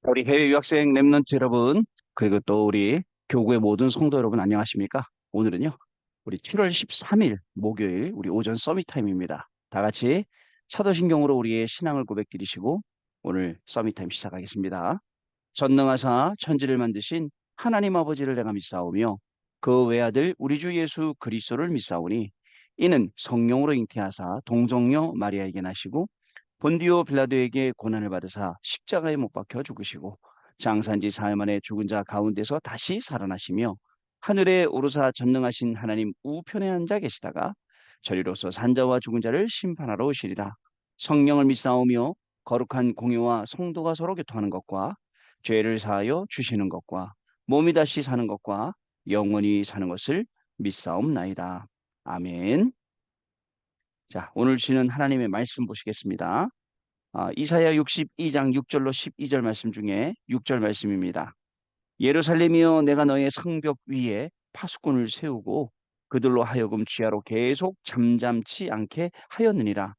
우리 해외 유학생 랩런트 여러분, 그리고 또 우리 교구의 모든 성도 여러분 안녕하십니까? 오늘은요, 우리 7월 13일 목요일 우리 오전 서밋 타임입니다. 다 같이 사도신경으로 우리의 신앙을 고백드리시고 오늘 서밋 타임 시작하겠습니다. 전능하사 천지를 만드신 하나님 아버지를 내가 믿사오며 그 외아들 우리 주 예수 그리스도를 믿사오니 이는 성령으로 잉태하사 동정녀 마리아에게 나시고 본디오 빌라도에게 고난을 받으사 십자가에 못 박혀 죽으시고 장사한지 사흘 만에 죽은 자 가운데서 다시 살아나시며 하늘에 오르사 전능하신 하나님 우편에 앉아 계시다가 저리로서 산자와 죽은 자를 심판하러 오시리라. 성령을 믿사오며 거룩한 공예와 성도가 서로 교통하는 것과 죄를 사하여 주시는 것과 몸이 다시 사는 것과 영원히 사는 것을 믿사옵나이다. 아멘. 자, 오늘 주시는 하나님의 말씀 보시겠습니다. 이사야 62장 6절로 12절 말씀 중에 6절 말씀입니다. 예루살렘이여 내가 너의 성벽 위에 파수꾼을 세우고 그들로 하여금 주야로 계속 잠잠치 않게 하였느니라.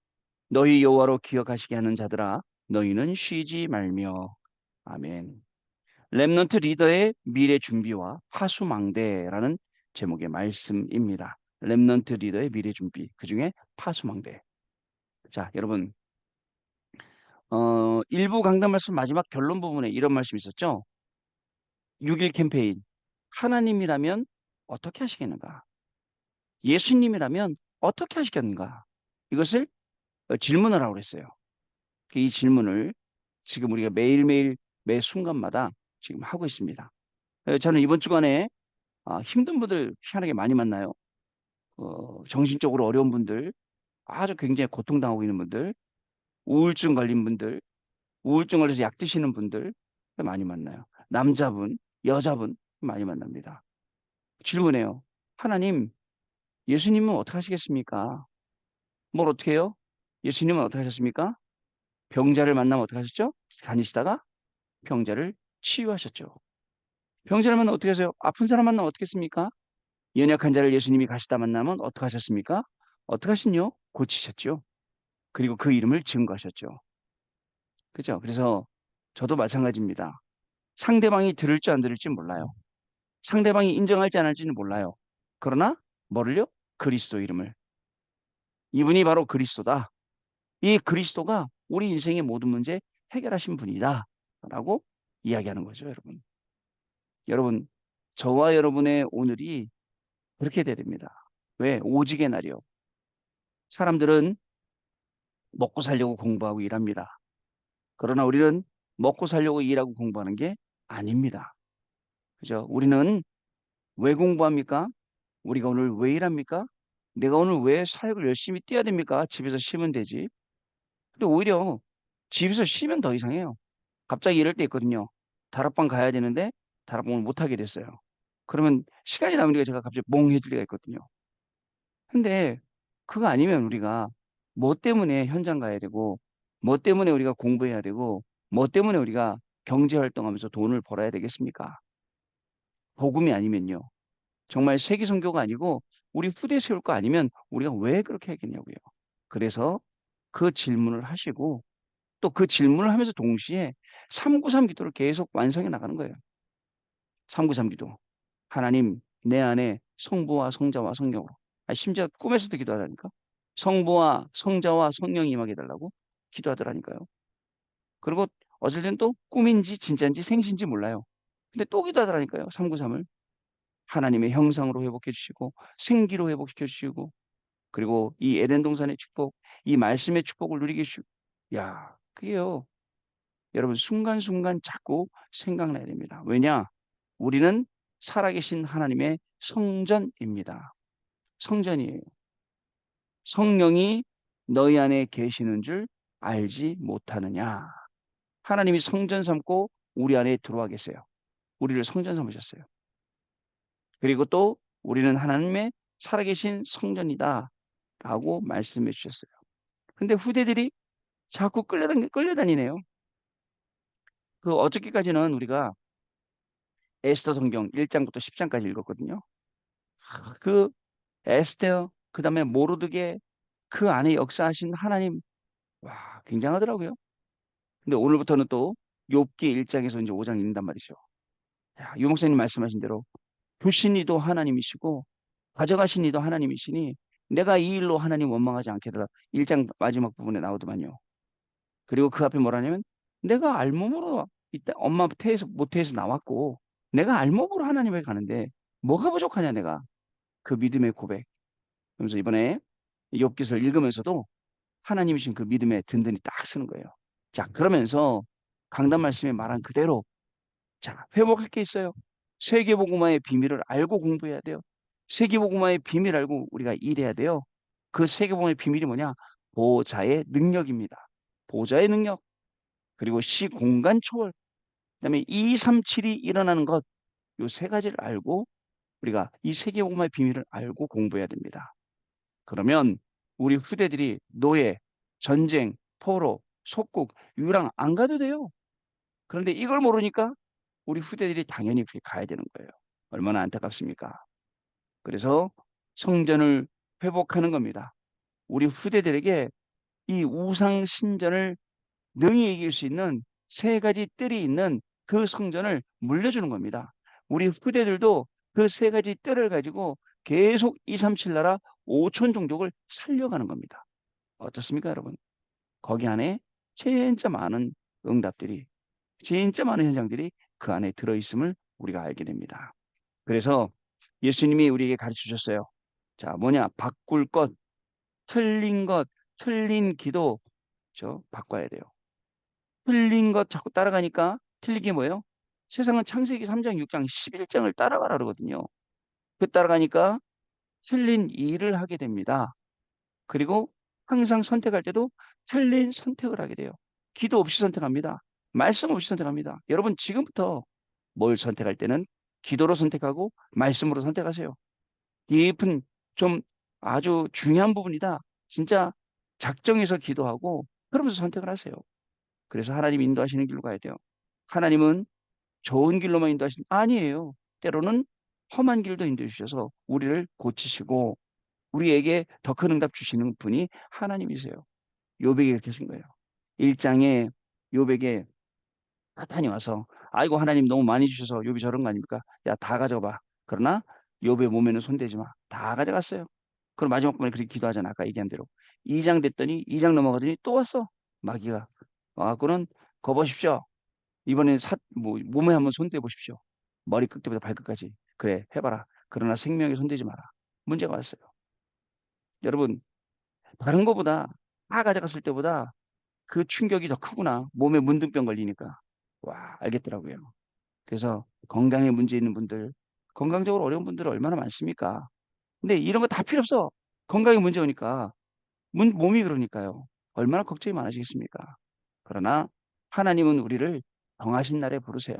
너희 여호와로 기억하시게 하는 자들아 너희는 쉬지 말며. 아멘. 렘넌트 리더의 미래 준비와 파수망대라는 제목의 말씀입니다. 렘넌트 리더의 미래 준비, 그중에 파수망대. 자, 여러분, 일부 강단 말씀 마지막 결론 부분에 이런 말씀이 있었죠. 6일 캠페인. 하나님이라면 어떻게 하시겠는가? 예수님이라면 어떻게 하시겠는가? 이것을 질문을 하고 그랬어요. 이 질문을 지금 우리가 매일매일 매 순간마다 지금 하고 있습니다. 저는 이번 주간에 힘든 분들 희한하게 많이 만나요. 정신적으로 어려운 분들, 아주 굉장히 고통당하고 있는 분들, 우울증 걸린 분들, 우울증 걸려서 약 드시는 분들 많이 만나요. 남자분, 여자분 많이 만납니다. 질문해요. 하나님, 예수님은 어떻게 하시겠습니까? 뭘 어떻게 해요? 예수님은 어떻게 하셨습니까? 병자를 만나면 어떻게 하셨죠? 다니시다가 병자를 치유하셨죠. 병자를 만나면 어떻게 하세요? 아픈 사람 만나면 어떻게 했습니까? 연약한 자를 예수님이 가시다 만나면 어떻게 하셨습니까? 어떻게 하신요? 고치셨죠. 그리고 그 이름을 증거하셨죠. 그죠? 그래서 저도 마찬가지입니다. 상대방이 들을지 안 들을지 몰라요. 상대방이 인정할지 안 할지는 몰라요. 그러나 뭐를요? 그리스도 이름을. 이분이 바로 그리스도다. 이 그리스도가 우리 인생의 모든 문제 해결하신 분이다. 라고 이야기하는 거죠, 여러분. 여러분, 저와 여러분의 오늘이 그렇게 돼야 됩니다. 왜? 오직의 날이요. 사람들은 먹고 살려고 공부하고 일합니다. 그러나 우리는 먹고 살려고 일하고 공부하는 게 아닙니다. 그죠? 우리는 왜 공부합니까? 우리가 오늘 왜 일합니까? 내가 오늘 왜 사역을 열심히 뛰어야 됩니까? 집에서 쉬면 되지. 근데 오히려 집에서 쉬면 더 이상해요. 갑자기 이럴 때 있거든요. 다락방 가야 되는데 다락방을 못 하게 됐어요. 그러면 시간이 남으니까 제가 갑자기 멍해질 때가 있거든요. 근데 그거 아니면 우리가 뭐 때문에 현장 가야 되고, 뭐 때문에 우리가 공부해야 되고, 뭐 때문에 우리가 경제 활동하면서 돈을 벌어야 되겠습니까? 복음이 아니면요. 정말 세계 선교가 아니고 우리 후대 세울 거 아니면 우리가 왜 그렇게 하겠냐고요. 그래서 그 질문을 하시고 또 그 질문을 하면서 동시에 393 기도를 계속 완성해 나가는 거예요. 393 기도. 하나님, 내 안에 성부와 성자와 성령으로. 심지어 꿈에서도 기도하다니까. 성부와 성자와 성령이 임하게 해달라고 기도하더라니까요. 그리고 어쩔 땐 또 꿈인지 진짜인지 생신지 몰라요. 근데 또 기도하더라니까요. 393을. 하나님의 형상으로 회복해 주시고 생기로 회복시켜 주시고 그리고 이 에덴 동산의 축복, 이 말씀의 축복을 누리게 해주시고 야, 그게요. 여러분 순간순간 자꾸 생각나야 됩니다. 왜냐? 우리는 살아계신 하나님의 성전입니다. 성전이에요. 성령이 너희 안에 계시는 줄 알지 못하느냐. 하나님이 성전 삼고 우리 안에 들어와 계세요. 우리를 성전 삼으셨어요. 그리고 또 우리는 하나님의 살아계신 성전이다. 라고 말씀해 주셨어요. 근데 후대들이 자꾸 끌려다니네요. 그 어저께까지는 우리가 에스더 성경 1장부터 10장까지 읽었거든요. 그 에스더, 그 다음에 모르드게 그 안에 역사하신 하나님, 와, 굉장하더라고요. 근데 오늘부터는 또 욥기 1장에서 이제 5장 읽는단 말이죠. 야, 유 목사님 말씀하신 대로 주신 이도 하나님이시고 가져가신 이도 하나님이시니 내가 이 일로 하나님 원망하지 않게더라. 1장 마지막 부분에 나오더만요. 그리고 그 앞에 뭐라냐면 내가 알몸으로 이때 엄마 태에서 모태에서 나왔고 내가 알몸으로 하나님에게 가는데 뭐가 부족하냐 내가. 그 믿음의 고백. 그러면서 이번에 욥기서를 읽으면서도 하나님이신 그 믿음에 든든히 딱 쓰는 거예요. 자, 그러면서 강단 말씀에 말한 그대로 자, 회복할 게 있어요. 세계복음화의 비밀을 알고 공부해야 돼요. 세계복음화의 비밀 알고 우리가 일해야 돼요. 그 세계복음화의 비밀이 뭐냐? 보좌의 능력입니다. 보좌의 능력. 그리고 시공간 초월. 그다음에 237이 일어나는 것. 요 세 가지를 알고 우리가 이 세계복음화의 비밀을 알고 공부해야 됩니다. 그러면 우리 후대들이 노예, 전쟁, 포로, 속국, 유랑 안 가도 돼요. 그런데 이걸 모르니까 우리 후대들이 당연히 그렇게 가야 되는 거예요. 얼마나 안타깝습니까? 그래서 성전을 회복하는 겁니다. 우리 후대들에게 이 우상 신전을 능히 이길 수 있는 세 가지 뜰이 있는 그 성전을 물려주는 겁니다. 우리 후대들도 그 세 가지 뜰을 가지고 계속 237 나라 5천 종족을 살려가는 겁니다. 어떻습니까, 여러분? 거기 안에 진짜 많은 응답들이, 진짜 많은 현장들이 그 안에 들어있음을 우리가 알게 됩니다. 그래서 예수님이 우리에게 가르쳐 주셨어요. 자, 뭐냐? 바꿀 것, 틀린 것, 틀린 기도, 저 바꿔야 돼요. 틀린 것 자꾸 따라가니까 틀린 게 뭐예요? 세상은 창세기 3장, 6장, 11장을 따라가라 그러거든요. 그 따라가니까 틀린 일을 하게 됩니다. 그리고 항상 선택할 때도 틀린 선택을 하게 돼요. 기도 없이 선택합니다. 말씀 없이 선택합니다. 여러분 지금부터 뭘 선택할 때는 기도로 선택하고 말씀으로 선택하세요. 깊은 좀 아주 중요한 부분이다. 진짜 작정해서 기도하고 그러면서 선택을 하세요. 그래서 하나님 인도하시는 길로 가야 돼요. 하나님은 좋은 길로만 아니에요. 때로는 험한 길도 인도해 주셔서 우리를 고치시고 우리에게 더 큰 응답 주시는 분이 하나님이세요. 요백이 이렇게 하신 거예요. 1장에 요백에 사탄이 와서 아이고 하나님 너무 많이 주셔서 욥이 저런 거 아닙니까? 야, 다 가져가. 그러나 욥의 몸에는 손대지 마. 다 가져갔어요. 그럼 마지막 번에 그렇게 기도하잖아. 아까 얘기한 대로. 2장 됐더니 2장 넘어가더니 또 왔어. 마귀가. 와갖고는 거 보십시오. 이번엔 몸에 한번 손대 보십시오. 머리 끝부터 발끝까지. 그래, 해봐라. 그러나 생명에 손대지 마라. 문제가 왔어요. 여러분, 다른 거보다 다 가져갔을 때보다 그 충격이 더 크구나. 몸에 문둥병 걸리니까. 와, 알겠더라고요. 그래서 건강에 문제 있는 분들, 건강적으로 어려운 분들 얼마나 많습니까? 근데 이런 거 다 필요 없어. 건강에 문제 오니까, 몸이 그러니까요. 얼마나 걱정이 많으시겠습니까? 그러나 하나님은 우리를 정하신 날에 부르세요.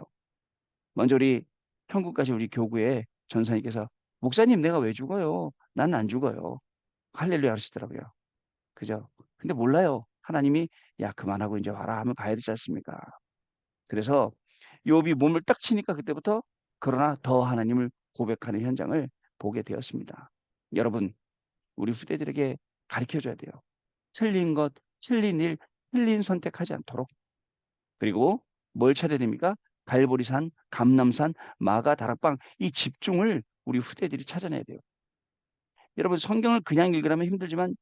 먼저 우리 한국까지 우리 교구에 전사님께서 목사님 내가 왜 죽어요? 나는 안 죽어요. 할렐루야 하시더라고요. 그죠? 근데 몰라요. 하나님이 야 그만하고 이제 와라 하면 가야 되지 않습니까? 그래서 욥이 몸을 딱 치니까 그때부터 그러나 더 하나님을 고백하는 현장을 보게 되었습니다. 여러분, 우리 후대들에게 가르쳐 줘야 돼요. 틀린 것, 틀린 일, 틀린 선택하지 않도록. 그리고 뭘 찾아야 됩니까? 갈보리산, 감남산, 마가 다락방 이 집중을 우리 후대들이 찾아내야 돼요. 여러분 성경을 그냥 읽으려면 힘들지만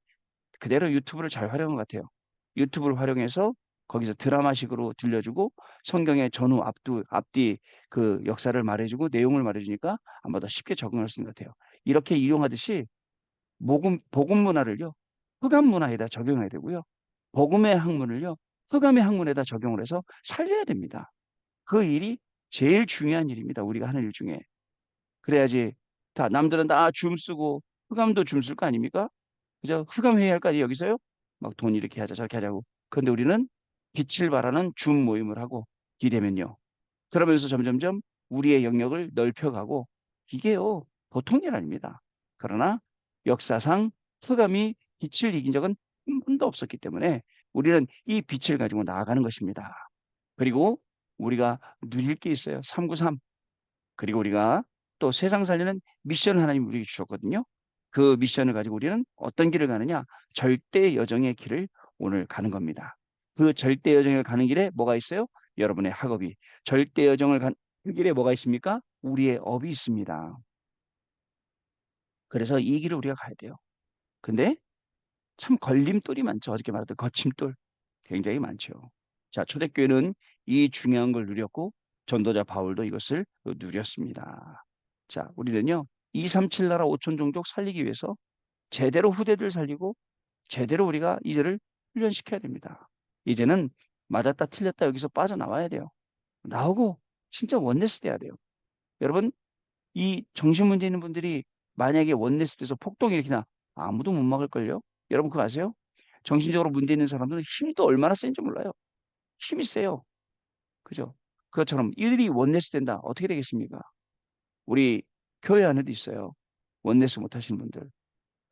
그대로 유튜브를 잘 활용한 것 같아요. 유튜브를 활용해서 거기서 드라마식으로 들려주고 성경의 전후 앞뒤 그 역사를 말해주고 내용을 말해주니까 아마 더 쉽게 적응할 수 있는 것 같아요. 이렇게 이용하듯이 복음 문화를요 흑암 문화에다 적용해야 되고요. 복음의 학문을요 흑암의 학문에다 적용을 해서 살려야 됩니다. 그 일이 제일 중요한 일입니다. 우리가 하는 일 중에. 그래야지 다 남들은 다 줌 쓰고 흑암도 줌 쓸 거 아닙니까? 그죠? 흑암 회의할 거 아니에요, 여기서요? 막 돈 이렇게 하자 저렇게 하자고. 그런데 우리는 빛을 발하는 줌 모임을 하고 기대면요. 그러면서 점점점 우리의 영역을 넓혀가고 이게요 보통 일 아닙니다. 그러나 역사상 흑암이 빛을 이긴 적은 한 번도 없었기 때문에 우리는 이 빛을 가지고 나아가는 것입니다. 그리고 우리가 누릴 게 있어요. 393. 그리고 우리가 또 세상 살리는 미션을 하나님 우리에게 주셨거든요. 그 미션을 가지고 우리는 어떤 길을 가느냐? 절대 여정의 길을 오늘 가는 겁니다. 그 절대 여정을 가는 길에 뭐가 있어요? 여러분의 학업이 절대 여정을 간 그 길에 뭐가 있습니까? 우리의 업이 있습니다. 그래서 이 길을 우리가 가야 돼요. 근데 참 걸림돌이 많죠. 어저께 말했던 거침돌 굉장히 많죠. 자, 초대교회는 이 중요한 걸 누렸고 전도자 바울도 이것을 누렸습니다. 자, 우리는요. 237 나라 5천 종족 살리기 위해서 제대로 후대들 살리고 제대로 우리가 이제를 훈련시켜야 됩니다. 이제는 맞았다 틀렸다 여기서 빠져나와야 돼요. 나오고 진짜 원네스 돼야 돼요. 여러분 이 정신 문제 있는 분들이 만약에 원네스 돼서 폭동이 일으키나 아무도 못 막을걸요? 여러분 그거 아세요? 정신적으로 문제 있는 사람들은 힘이 또 얼마나 센지 몰라요. 힘이 세요. 그죠? 그것처럼 이들이 원네스 된다. 어떻게 되겠습니까? 우리 교회 안에도 있어요. 원네스 못 하시는 분들.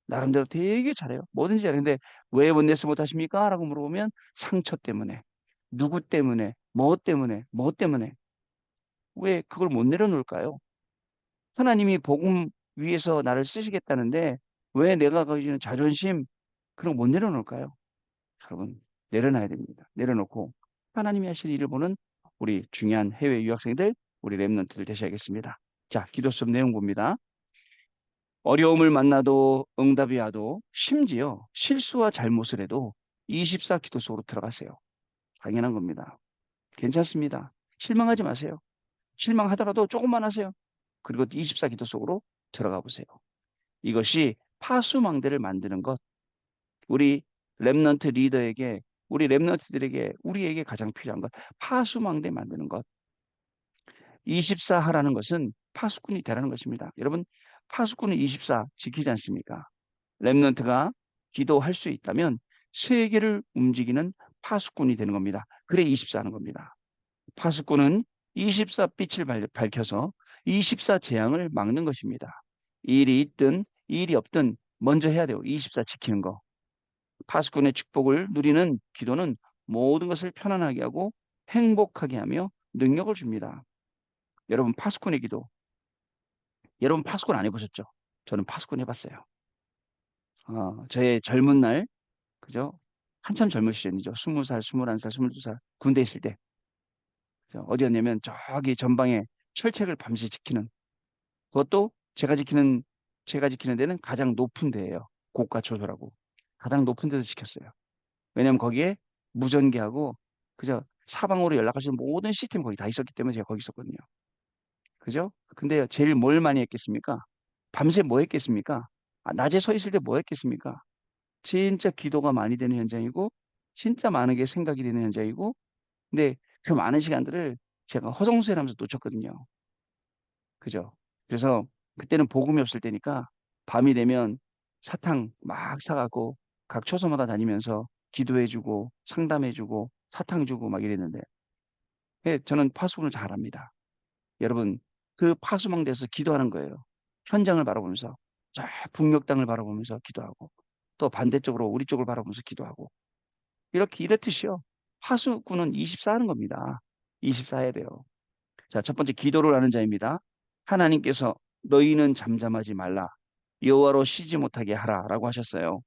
나름대로 되게 잘해요. 뭐든지 잘해요. 근데 왜 원네스 못 하십니까? 라고 물어보면 상처 때문에, 누구 때문에, 뭐 때문에, 뭐 때문에. 왜 그걸 못 내려놓을까요? 하나님이 복음 위에서 나를 쓰시겠다는데 왜 내가 가지고 있는 자존심 그런 거 못 내려놓을까요? 여러분 내려놔야 됩니다. 내려놓고 하나님이 하실 일을 보는 우리 중요한 해외 유학생들 우리 랩런트들 되셔야겠습니다. 자, 기도 수업 내용 봅니다. 어려움을 만나도 응답이 와도 심지어 실수와 잘못을 해도 24 기도 속으로 들어가세요. 당연한 겁니다. 괜찮습니다. 실망하지 마세요. 실망하더라도 조금만 하세요. 그리고 24 기도 속으로 들어가 보세요. 이것이 파수망대를 만드는 것. 우리 랩넌트 리더에게 우리 랩넌트들에게 우리에게 가장 필요한 것. 파수망대 만드는 것. 24 하라는 것은 파수꾼이 되라는 것입니다. 여러분 파수꾼은 24 지키지 않습니까? 랩넌트가 기도할 수 있다면 세계를 움직이는 파수꾼이 되는 겁니다. 그래 24 하는 겁니다. 파수꾼은 24 빛을 밝혀서 24 재앙을 막는 것입니다. 일이 있든 일이 없든 먼저 해야 돼요. 24 지키는 거. 파수꾼의 축복을 누리는 기도는 모든 것을 편안하게 하고 행복하게 하며 능력을 줍니다. 여러분 파수꾼의 기도. 여러분 파수꾼 안 해보셨죠? 저는 파수꾼 해봤어요. 저의 젊은 날, 그죠? 한참 젊은 시절이죠. 20살, 21살, 22살 군대 있을 때. 어디였냐면 저기 전방에 철책을 밤새 지키는 그것도 제가 지키는 데는 가장 높은 데예요. 고가 초소라고. 가장 높은 데서 지켰어요. 왜냐면 거기에 무전기하고 그저 사방으로 연락할 수 있는 모든 시스템이 거기 다 있었기 때문에 제가 거기 있었거든요. 그죠? 근데 제일 뭘 많이 했겠습니까? 밤새 뭐 했겠습니까? 낮에 서 있을 때 뭐 했겠습니까? 진짜 기도가 많이 되는 현장이고 진짜 많은 게 생각이 되는 현장이고 근데 그 많은 시간들을 제가 허송세일하면서 놓쳤거든요. 그죠? 그래서 그때는 복음이 없을 때니까 밤이 되면 사탕 막 사갖고 각 초소마다 다니면서 기도해주고 상담해주고 사탕 주고 막 이랬는데 예, 저는 파수꾼을 잘합니다. 여러분 그 파수망대에서 기도하는 거예요. 현장을 바라보면서 저 북녘 땅을 바라보면서 기도하고 또 반대쪽으로 우리 쪽을 바라보면서 기도하고 이렇게 이렇듯이요. 파수꾼은 24 하는 겁니다. 24 해야 돼요. 자, 첫 번째 기도를 하는 자입니다. 하나님께서 너희는 잠잠하지 말라. 여호와로 쉬지 못하게 하라라고 하셨어요.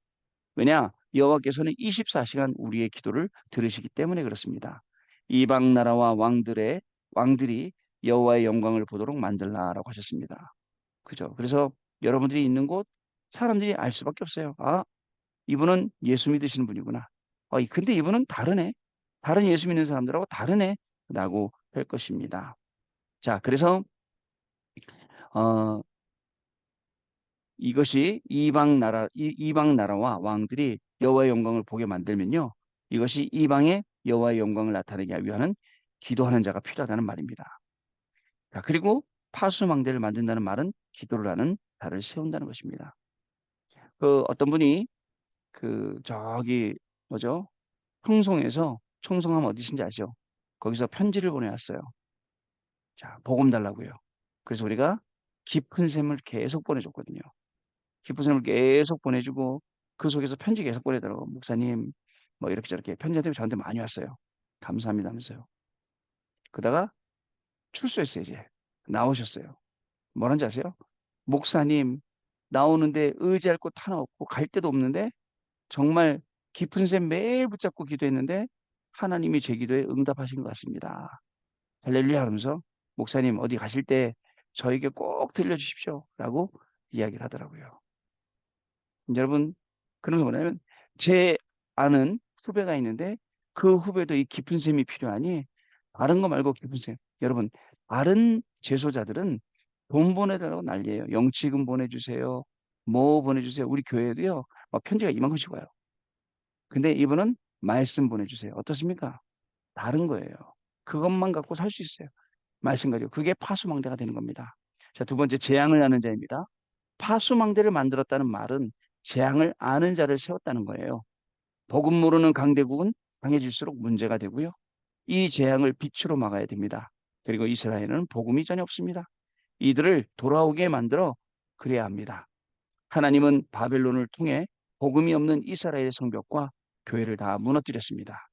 왜냐? 여호와께서는 24시간 우리의 기도를 들으시기 때문에 그렇습니다. 이방 나라와 왕들이 여호와의 영광을 보도록 만들라라고 하셨습니다. 그죠? 그래서 여러분들이 있는 곳 사람들이 알 수밖에 없어요. 아, 이분은 예수 믿으시는 분이구나. 근데 이분은 다르네. 다른 예수 믿는 사람들하고 다르네. 라고 할 것입니다. 자, 그래서 어, 이것이 이방 나라와 왕들이 여호와의 영광을 보게 만들면요. 이것이 이방의 여호와의 영광을 나타내기 위한 기도하는 자가 필요하다는 말입니다. 자, 그리고 파수망대를 만든다는 말은 기도를 하는 자를 세운다는 것입니다. 그 어떤 분이 그 저기 뭐죠? 청송하면 어디신지 아시죠? 거기서 편지를 보내왔어요. 자, 복음 달라고요. 그래서 우리가 깊은 샘을 계속 보내줬거든요. 깊은 샘을 계속 보내주고 그 속에서 편지 계속 보내더라고. 목사님 뭐 이렇게 저렇게 편지들이 저한테 많이 왔어요. 감사합니다 하면서요. 그러다가 출소했어요 이제. 나오셨어요. 뭐라는지 아세요? 목사님 나오는데 의지할 곳 하나 없고 갈 데도 없는데 정말 깊은 샘 매일 붙잡고 기도했는데 하나님이 제 기도에 응답하신 것 같습니다. 할렐루야 하면서 목사님 어디 가실 때 저에게 꼭 들려주십시오. 라고 이야기를 하더라고요. 여러분, 그런 게 뭐냐면 제 아는 후배가 있는데 그 후배도 이 깊은 셈이 필요하니 다른 거 말고 깊은 셈. 여러분, 다른 재소자들은 돈 보내달라고 난리예요. 영치금 보내주세요. 뭐 보내주세요. 우리 교회도요. 막 편지가 이만큼씩 와요. 근데 이분은 말씀 보내주세요. 어떻습니까? 다른 거예요. 그것만 갖고 살 수 있어요. 말씀 가지고. 그게 파수망대가 되는 겁니다. 자, 두 번째, 재앙을 아는 자입니다. 파수망대를 만들었다는 말은 재앙을 아는 자를 세웠다는 거예요. 복음 모르는 강대국은 강해질수록 문제가 되고요. 이 재앙을 빛으로 막아야 됩니다. 그리고 이스라엘은 복음이 전혀 없습니다. 이들을 돌아오게 만들어 그래야 합니다. 하나님은 바벨론을 통해 복음이 없는 이스라엘의 성벽과 교회를 다 무너뜨렸습니다.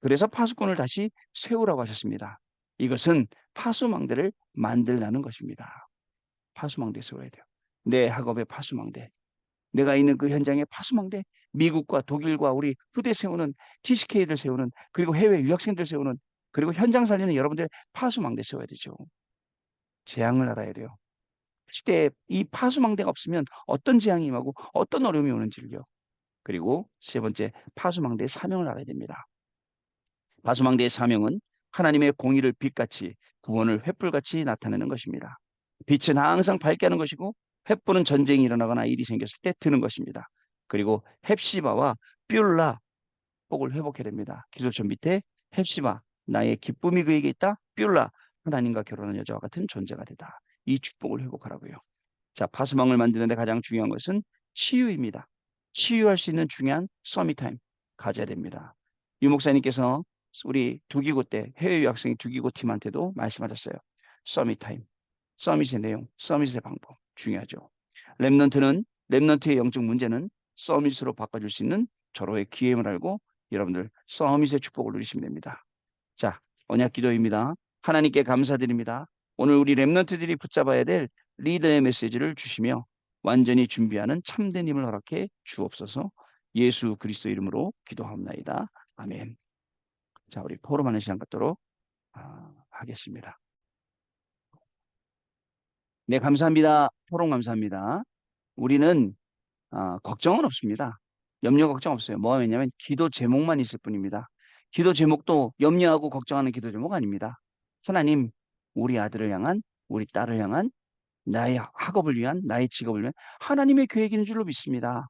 그래서 파수꾼을 다시 세우라고 하셨습니다. 이것은 파수망대를 만들라는 것입니다. 파수망대 세워야 돼요. 내 학업의 파수망대. 내가 있는 그 현장의 파수망대. 미국과 독일과 우리 후대 세우는 TCK를 세우는 그리고 해외 유학생들 세우는 그리고 현장 살리는 여러분들의 파수망대 세워야 되죠. 재앙을 알아야 돼요. 시대에 이 파수망대가 없으면 어떤 재앙이 임하고 어떤 어려움이 오는지를요. 그리고 세 번째 파수망대의 사명을 알아야 됩니다. 파수망대의 사명은 하나님의 공의를 빛같이 구원을 횃불같이 나타내는 것입니다. 빛은 항상 밝게 하는 것이고 횃불은 전쟁이 일어나거나 일이 생겼을 때 드는 것입니다. 그리고 헵시바와 뷸라 복을 회복해야 됩니다. 기도처 밑에 헵시바 나의 기쁨이 그에게 있다. 뷸라 하나님과 결혼한 여자와 같은 존재가 되다. 이 축복을 회복하라고요. 자, 파수망을 만드는데 가장 중요한 것은 치유입니다. 치유할 수 있는 중요한 서밋타임 가져야 됩니다. 유 목사님께서 우리 두기고 때 해외 유학생 두기고 팀한테도 말씀하셨어요. 서밋타임, 서밋의 내용, 서밋의 방법 중요하죠. 렘넌트의 영적 문제는 서밋으로 바꿔줄 수 있는 절호의 기회임을 알고 여러분들 서밋의 축복을 누리시면 됩니다. 자, 언약 기도입니다. 하나님께 감사드립니다. 오늘 우리 렘넌트들이 붙잡아야 될 리더의 메시지를 주시며 완전히 준비하는 참된 힘을 허락해 주옵소서. 예수 그리스도 이름으로 기도하옵나이다. 아멘. 자, 우리 포럼하는 시간 갖도록 하겠습니다. 네, 감사합니다. 포럼 감사합니다. 우리는 걱정은 없습니다. 염려 걱정 없어요. 뭐 왜냐면 기도 제목만 있을 뿐입니다. 기도 제목도 염려하고 걱정하는 기도 제목 아닙니다. 하나님, 우리 아들을 향한, 우리 딸을 향한, 나의 학업을 위한, 나의 직업을 위한 하나님의 계획인 줄로 믿습니다.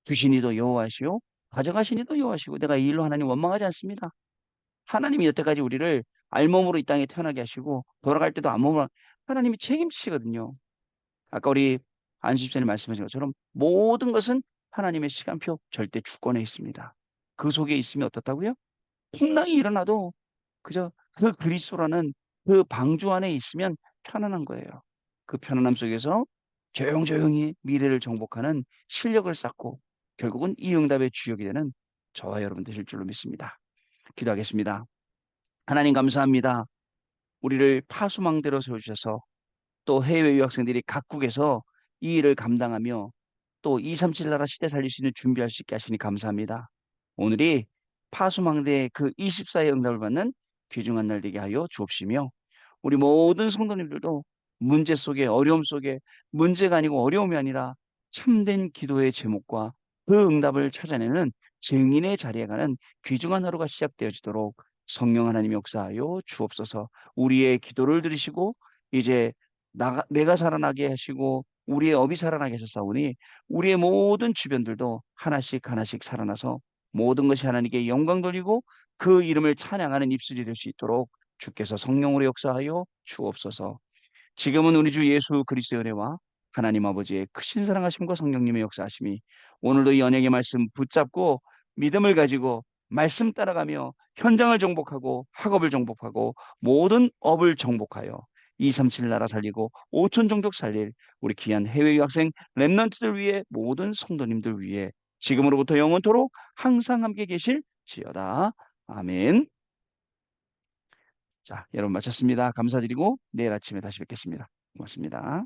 주신 이도 여호와시오, 가져가신 이도 여호와시고 내가 이 일로 하나님 원망하지 않습니다. 하나님이 여태까지 우리를 알몸으로 이 땅에 태어나게 하시고 돌아갈 때도 알몸으로 하나님이 책임지시거든요. 아까 우리 안수집사님 말씀하신 것처럼 모든 것은 하나님의 시간표 절대 주권에 있습니다. 그 속에 있으면 어떻다고요? 풍랑이 일어나도 그저 그 그리스도라는 그 방주 안에 있으면 편안한 거예요. 그 편안함 속에서 조용조용히 미래를 정복하는 실력을 쌓고 결국은 이 응답의 주역이 되는 저와 여러분 되실 줄로 믿습니다. 기도하겠습니다. 하나님 감사합니다. 우리를 파수망대로 세워주셔서 또 해외 유학생들이 각국에서 이 일을 감당하며 또 237 나라 시대 살릴 수 있는 준비할 수 있게 하시니 감사합니다. 오늘이 파수망대의 그 24의 응답을 받는 귀중한 날 되게 하여 주옵시며 우리 모든 성도님들도 문제 속에 어려움 속에 문제가 아니고 어려움이 아니라 참된 기도의 제목과 그 응답을 찾아내는 증인의 자리에 가는 귀중한 하루가 시작되어지도록 성령 하나님이 역사하여 주옵소서. 우리의 기도를 들으시고 이제 내가 살아나게 하시고 우리의 업이 살아나게 하셨사오니 우리의 모든 주변들도 하나씩 하나씩 살아나서 모든 것이 하나님께 영광 돌리고 그 이름을 찬양하는 입술이 될 수 있도록 주께서 성령으로 역사하여 주옵소서. 지금은 우리 주 예수 그리스도의 은혜와 하나님 아버지의 크신 사랑하심과 성령님의 역사하심이 오늘도 이 언약의 말씀 붙잡고 믿음을 가지고 말씀 따라가며 현장을 정복하고 학업을 정복하고 모든 업을 정복하여 237 나라 살리고 5천 종족 살릴 우리 귀한 해외 유학생 렘넌트들 위해 모든 성도님들 위해 지금으로부터 영원토록 항상 함께 계실지어다. 아멘. 자, 여러분 마쳤습니다. 감사드리고 내일 아침에 다시 뵙겠습니다. 고맙습니다.